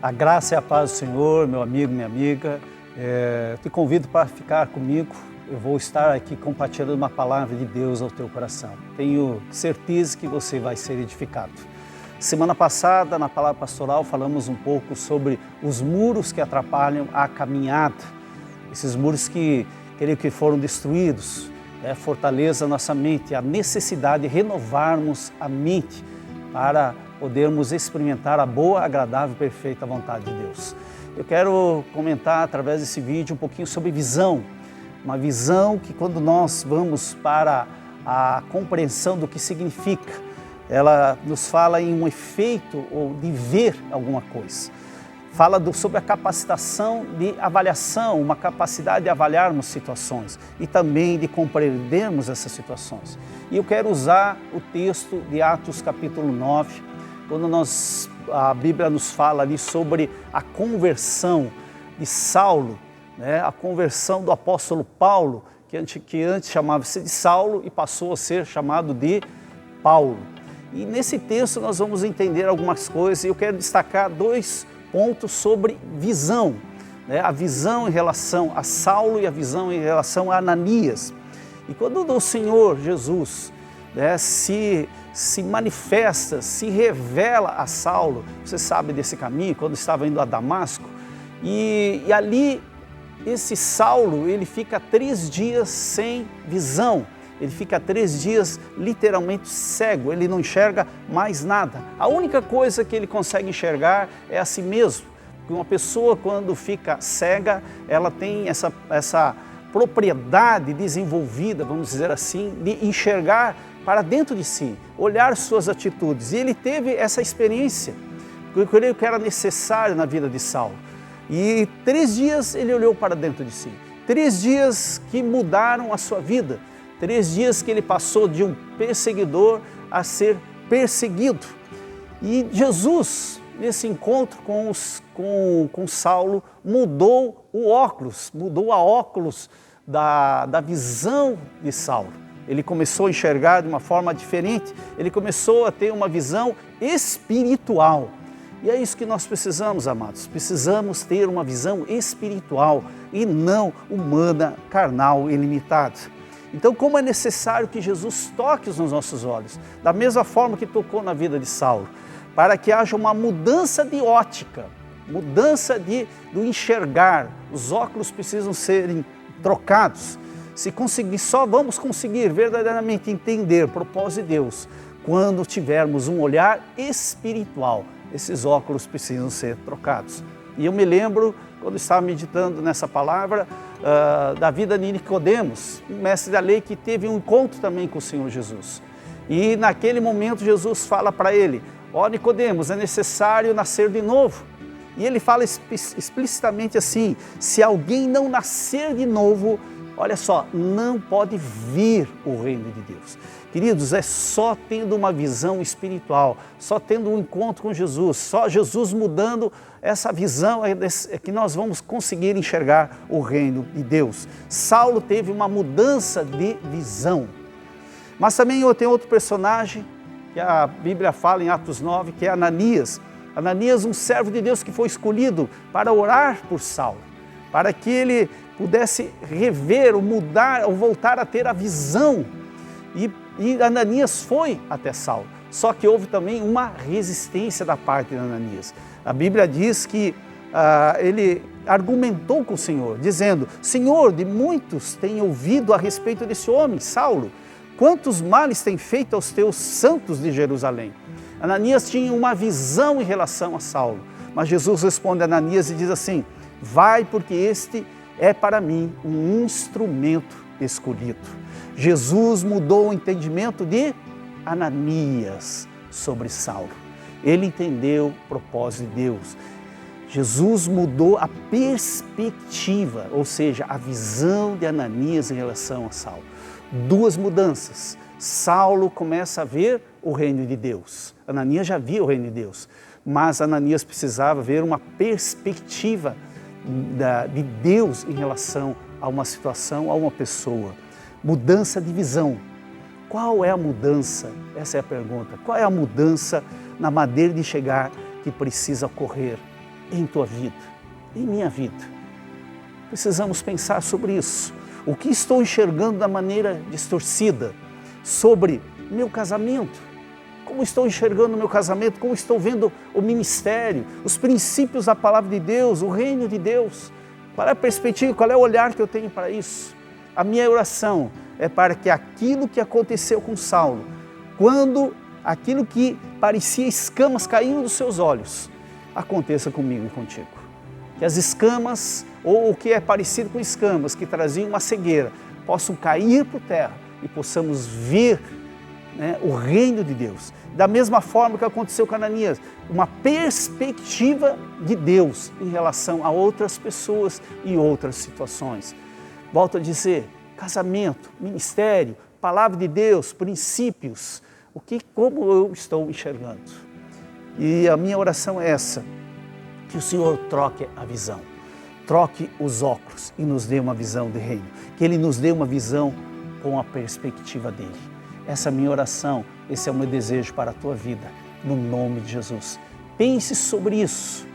A graça e a paz do Senhor, meu amigo, minha amiga, te convido para ficar comigo. Eu vou estar aqui compartilhando uma palavra de Deus ao teu coração. Tenho certeza que você vai ser edificado. Semana passada, na palavra pastoral, falamos um pouco sobre os muros que atrapalham a caminhada. Esses muros que foram destruídos, fortaleza nossa mente, a necessidade de renovarmos a mente para podermos experimentar a boa, agradável e perfeita vontade de Deus. Eu quero comentar através desse vídeo um pouquinho sobre visão. Uma visão que quando nós vamos para a compreensão do que significa, ela nos fala em um efeito ou de ver alguma coisa. Fala sobre a capacitação de avaliação, uma capacidade de avaliarmos situações e também de compreendermos essas situações. E eu quero usar o texto de Atos capítulo 9, quando a Bíblia nos fala ali sobre a conversão de Saulo, a conversão do apóstolo Paulo, que antes chamava-se de Saulo e passou a ser chamado de Paulo. E nesse texto nós vamos entender algumas coisas e eu quero destacar dois pontos sobre visão. A visão em relação a Saulo e a visão em relação a Ananias. E quando o Senhor Jesus se manifesta, se revela a Saulo, você sabe desse caminho, quando estava indo a Damasco, e ali esse Saulo, ele fica 3 dias sem visão, ele fica 3 dias literalmente cego, ele não enxerga mais nada. A única coisa que ele consegue enxergar é a si mesmo, porque uma pessoa quando fica cega, ela tem essa propriedade desenvolvida, vamos dizer assim, de enxergar para dentro de si, olhar suas atitudes. E ele teve essa experiência, que eu creio que era necessário na vida de Saulo. E 3 dias ele olhou para dentro de si. 3 dias que mudaram a sua vida. 3 dias que ele passou de um perseguidor a ser perseguido. E Jesus, nesse encontro com Saulo, mudou o óculos, mudou a óculos da visão de Saulo. Ele começou a enxergar de uma forma diferente, ele começou a ter uma visão espiritual. E é isso que nós precisamos, amados. Precisamos ter uma visão espiritual e não humana, carnal e limitada. Então, como é necessário que Jesus toque nos nossos olhos, da mesma forma que tocou na vida de Saulo, para que haja uma mudança de ótica, mudança do enxergar. Os óculos precisam serem trocados. Só vamos conseguir verdadeiramente entender o propósito de Deus quando tivermos um olhar espiritual. Esses óculos precisam ser trocados. E eu me lembro, quando estava meditando nessa palavra, da vida de Nicodemos, um mestre da lei que teve um encontro também com o Senhor Jesus. E naquele momento Jesus fala para ele: Nicodemos, é necessário nascer de novo. E ele fala explicitamente assim: se alguém não nascer de novo, olha só, não pode vir o reino de Deus. Queridos, é só tendo uma visão espiritual, só tendo um encontro com Jesus, só Jesus mudando essa visão é que nós vamos conseguir enxergar o reino de Deus. Saulo teve uma mudança de visão. Mas também tem outro personagem que a Bíblia fala em Atos 9, que é Ananias. Ananias, um servo de Deus que foi escolhido para orar por Saulo, para que ele pudesse rever, ou mudar, ou voltar a ter a visão. E Ananias foi até Saulo, só que houve também uma resistência da parte de Ananias. A Bíblia diz que ele argumentou com o Senhor, dizendo: Senhor, de muitos tenho ouvido a respeito desse homem, Saulo, quantos males tem feito aos teus santos de Jerusalém. Ananias tinha uma visão em relação a Saulo, mas Jesus responde a Ananias e diz assim: vai, porque este é para mim um instrumento escolhido. Jesus mudou o entendimento de Ananias sobre Saulo. Ele entendeu o propósito de Deus. Jesus mudou a perspectiva, ou seja, a visão de Ananias em relação a Saulo. 2 mudanças. Saulo começa a ver o reino de Deus. Ananias já via o reino de Deus, mas Ananias precisava ver uma perspectiva de Deus em relação a uma situação, a uma pessoa. Mudança de visão. Qual é a mudança? Essa é a pergunta. Qual é a mudança na maneira de chegar que precisa ocorrer? em tua vida, em minha vida. Precisamos pensar sobre isso. O que estou enxergando da maneira distorcida sobre meu casamento? Como estou enxergando o meu casamento? Como estou vendo o ministério, os princípios da palavra de Deus, o reino de Deus? Qual é a perspectiva, qual é o olhar que eu tenho para isso? A minha oração é para que aquilo que aconteceu com Saulo, quando aquilo que parecia escamas caíam dos seus olhos, aconteça comigo e contigo. Que as escamas, ou o que é parecido com escamas, que traziam uma cegueira, possam cair por terra e possamos ver, né, o reino de Deus. Da mesma forma que aconteceu com Ananias, uma perspectiva de Deus em relação a outras pessoas e outras situações. Volto a dizer, casamento, ministério, palavra de Deus, princípios, como eu estou enxergando. E a minha oração é essa, que o Senhor troque a visão, troque os óculos e nos dê uma visão de reino, que Ele nos dê uma visão com a perspectiva dEle. Essa é a minha oração, esse é o meu desejo para a tua vida, no nome de Jesus. Pense sobre isso,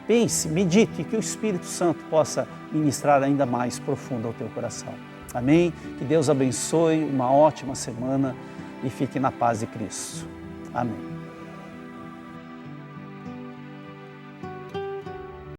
pense, medite, que o Espírito Santo possa ministrar ainda mais profundo ao teu coração. Amém? Que Deus abençoe, uma ótima semana e fique na paz de Cristo. Amém.